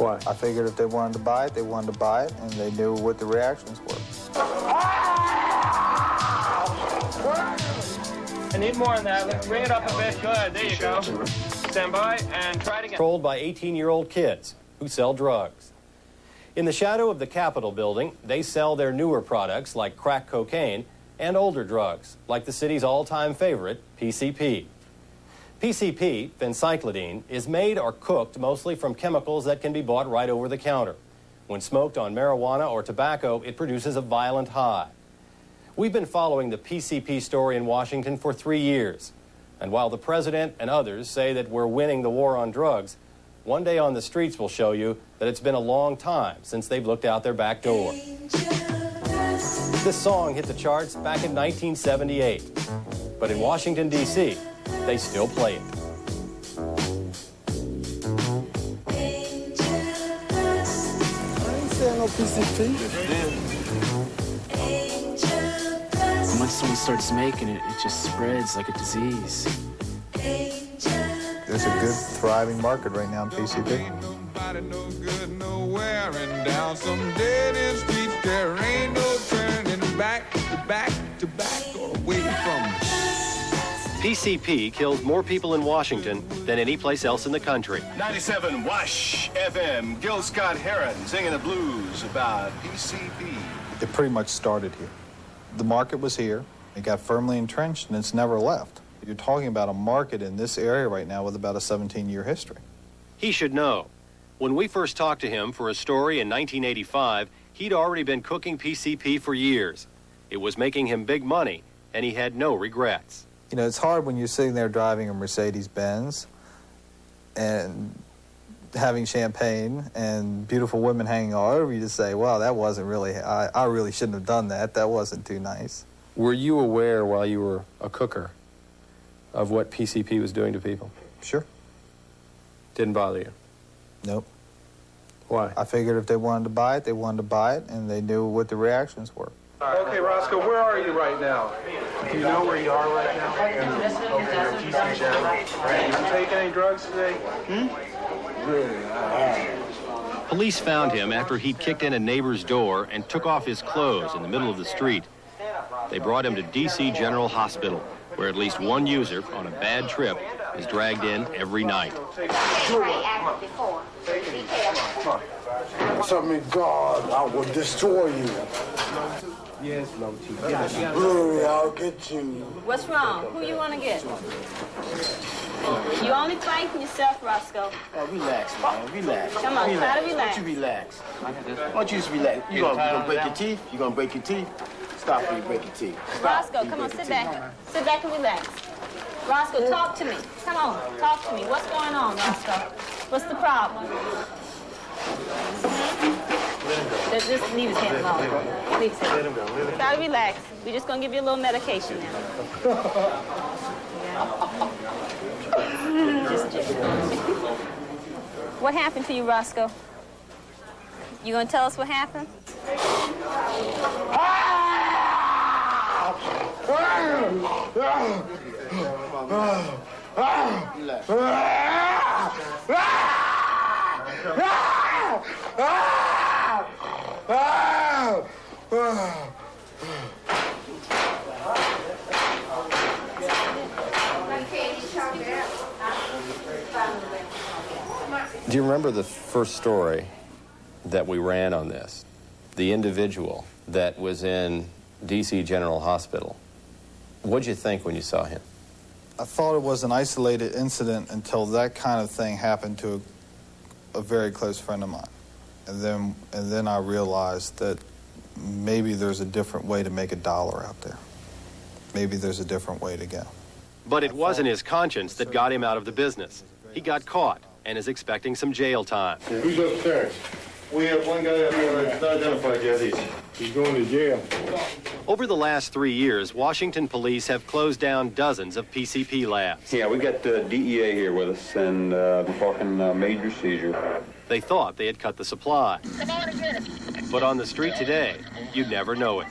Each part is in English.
Why? I figured if they wanted to buy it, they wanted to buy it, and they knew what the reactions were. I need more on that. Let's bring it up a bit. Good, there you go. Stand by and try it again. Controlled by 18-year-old kids who sell drugs. In the shadow of the Capitol building, they sell their newer products like crack cocaine and older drugs, like the city's all-time favorite, PCP. PCP, phencyclidine, is made or cooked mostly from chemicals that can be bought right over the counter. When smoked on marijuana or tobacco, it produces a violent high. We've been following the PCP story in Washington for 3 years. And while the president and others say that we're winning the war on drugs, one day on the streets will show you that it's been a long time since they've looked out their back door. This song hit the charts back in 1978. But in Washington, D.C., they still play it. I ain't saying no PCP. Once someone starts making it, it just spreads like a disease. There's a good, thriving market right now in PCP. Nobody no good nowhere, and down some dead-end streets there ain't no turning back to back to back or away from. PCP kills more people in Washington than any place else in the country. 97 Wash FM, Gil Scott Heron singing the blues about PCP. It pretty much started here. The market was here. It got firmly entrenched, and it's never left. You're talking about a market in this area right now with about a 17-year history. He should know. When we first talked to him for a story in 1985, he'd already been cooking PCP for years. It was making him big money, and he had no regrets. You know, it's hard when you're sitting there driving a Mercedes-Benz and having champagne and beautiful women hanging all over you to say, well, that wasn't really, I really shouldn't have done that. That wasn't too nice. Were you aware while you were a cooker of what PCP was doing to people? Sure. Didn't bother you? Nope. Why? I figured if they wanted to buy it, they wanted to buy it, and they knew what the reactions were. Okay, Roscoe, where are you right now? Do you know where you are right now? Okay, you're DC General. Did you take any drugs today? Police found him after he'd kicked in a neighbor's door and took off his clothes in the middle of the street. They brought him to D.C. General Hospital, where at least one user on a bad trip is dragged in every night. Something God, I will destroy you. Yes, Low T. Brewery, I'll get you. What's wrong? Who you want to get? You only fighting yourself, Roscoe. Oh, relax, man. Relax. Come on, try to relax. Why don't you relax? Why don't you just relax? You gonna break your teeth? You gonna break your teeth? Stop when you break your teeth. Stop. Roscoe, come on, sit back. Sit back and relax. Roscoe, talk to me. Come on, talk to me. What's going on, Roscoe? What's the problem? Just leave his hand alone. Leave his hand. Let him go. Try to relax. We're just going to give you a little medication now. What happened to you, Roscoe? You going to tell us what happened? Do you remember the first story that we ran on this? The individual that was in D.C. General Hospital. What'd you think when you saw him? I thought it was an isolated incident until that kind of thing happened to a very close friend of mine. And then I realized that maybe there's a different way to make a dollar out there. Maybe there's a different way to go. But it wasn't his conscience that got him out of the business. He got caught and is expecting some jail time. Who's upstairs? We have one guy up here that's not identified yet. He's going to jail. Over the last 3 years, Washington police have closed down dozens of PCP labs. Yeah, we got DEA here with us, and we're talking major seizure. They thought they had cut the supply. But on the street today, you'd never know it.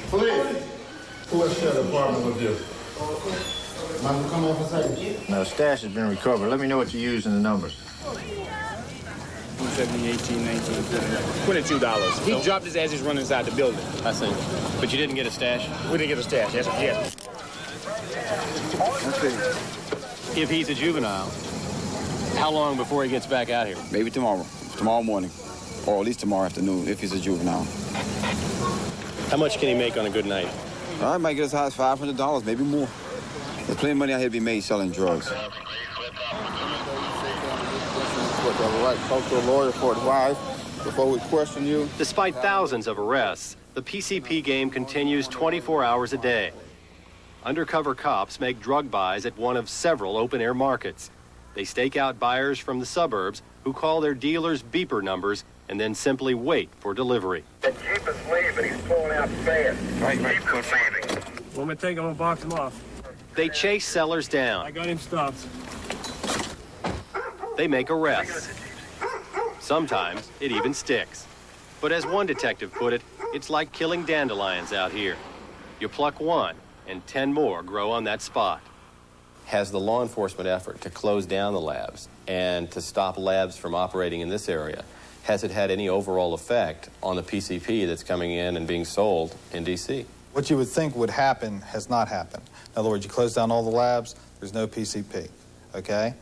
Police. Who has that apartment with you? Michael, come on for a second. Now, stash has been recovered. Let me know what you used in the numbers. 70, 18, 19, $22. He dropped his as he's running inside the building. I see. But you didn't get a stash? We didn't get a stash, yes. If he's a juvenile, how long before he gets back out here? Maybe tomorrow morning, or at least tomorrow afternoon, if he's a juvenile. How much can he make on a good night? I might get as high as $500, maybe more. There's plenty of money out here to be made selling drugs. Talk to a lawyer for advice before we question you. Despite thousands of arrests, the PCP game continues 24 hours a day. Undercover cops make drug buys at one of several open-air markets. They stake out buyers from the suburbs who call their dealers beeper numbers and then simply wait for delivery. The Jeep is leaving. He's pulling out fast. Jeep is leaving. Want me to take him and box him off? They chase sellers down. I got him stopped. They make arrests. Sometimes it even sticks. But as one detective put it, it's like killing dandelions out here. You pluck one, and 10 more grow on that spot. Has the law enforcement effort to close down the labs and to stop labs from operating in this area, has it had any overall effect on the PCP that's coming in and being sold in D.C.? What you would think would happen has not happened. In other words, you close down all the labs, there's no PCP, okay?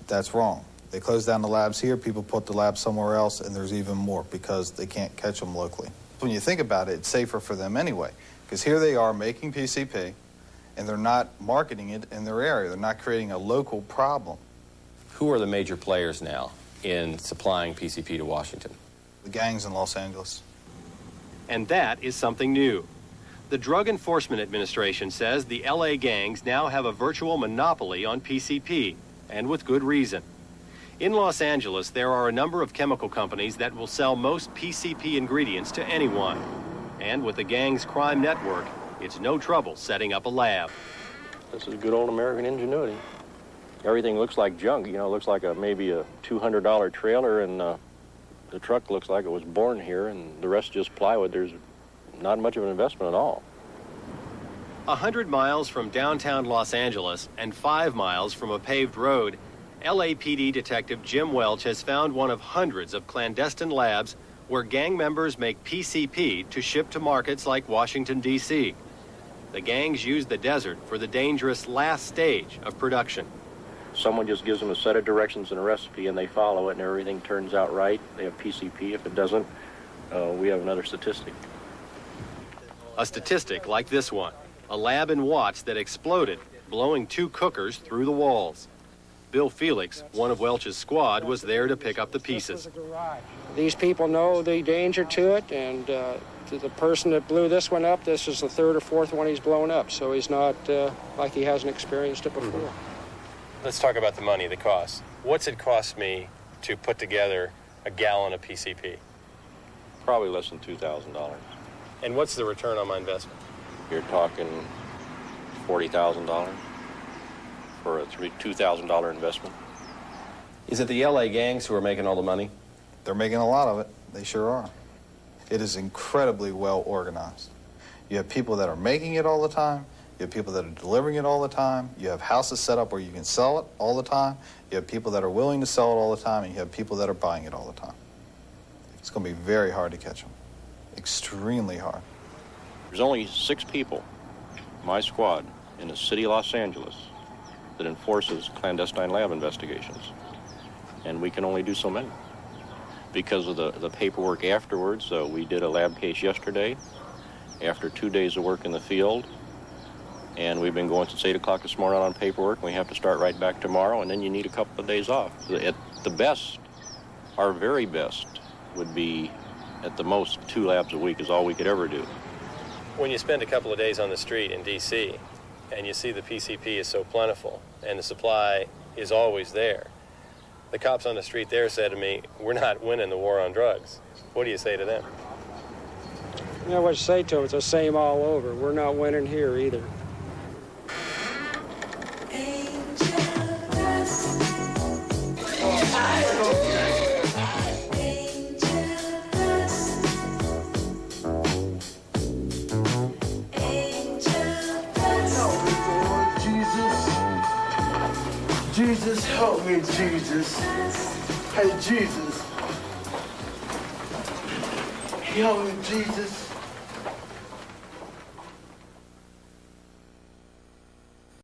That's wrong. They close down the labs here, people put the labs somewhere else, and there's even more because they can't catch them locally. When you think about it, it's safer for them anyway, because here they are making PCP, and they're not marketing it in their area. They're not creating a local problem. Who are the major players now in supplying PCP to Washington? The gangs in Los Angeles. And that is something new. The Drug Enforcement Administration says the LA gangs now have a virtual monopoly on PCP, and with good reason. In Los Angeles, there are a number of chemical companies that will sell most PCP ingredients to anyone. And with the gang's crime network, it's no trouble setting up a lab. This is good old American ingenuity. Everything looks like junk, you know, it looks like maybe a $200 trailer, and the truck looks like it was born here, and the rest just plywood. There's not much of an investment at all. 100 miles from downtown Los Angeles and 5 miles from a paved road, LAPD Detective Jim Welch has found one of hundreds of clandestine labs where gang members make PCP to ship to markets like Washington, D.C. The gangs use the desert for the dangerous last stage of production. Someone just gives them a set of directions and a recipe, and they follow it, and everything turns out right. They have PCP. If it doesn't, we have another statistic. A statistic like this one, a lab in Watts that exploded, blowing 2 cookers through the walls. Bill Felix, one of Welch's squad, was there to pick up the pieces. These people know the danger to it, and the person that blew this one up, this is the 3rd or 4th one he's blown up, so he's not like he hasn't experienced it before. Let's talk about the money, the cost. What's it cost me to put together a gallon of PCP? Probably less than $2,000. And what's the return on my investment? You're talking $40,000 for a $2,000 investment. Is it the LA gangs who are making all the money? They're making a lot of it. They sure are. It is incredibly well organized. You have people that are making it all the time. You have people that are delivering it all the time. You have houses set up where you can sell it all the time. You have people that are willing to sell it all the time, and you have people that are buying it all the time. It's going to be very hard to catch them. Extremely hard. There's only 6 people, my squad, in the city of Los Angeles that enforces clandestine lab investigations. And we can only do so many. Because of the paperwork afterwards, we did a lab case yesterday after 2 days of work in the field. And we've been going since 8 o'clock this morning on paperwork, and we have to start right back tomorrow, and then you need a couple of days off. At the best, our very best, would be at the most 2 labs a week is all we could ever do. When you spend a couple of days on the street in D.C. and you see the PCP is so plentiful and the supply is always there, the cops on the street there said to me, "We're not winning the war on drugs." What do you say to them? You know what to say to them, it's the same all over. We're not winning here either. Jesus Jesus, help me, Jesus. Hey, Jesus. Help me, Jesus.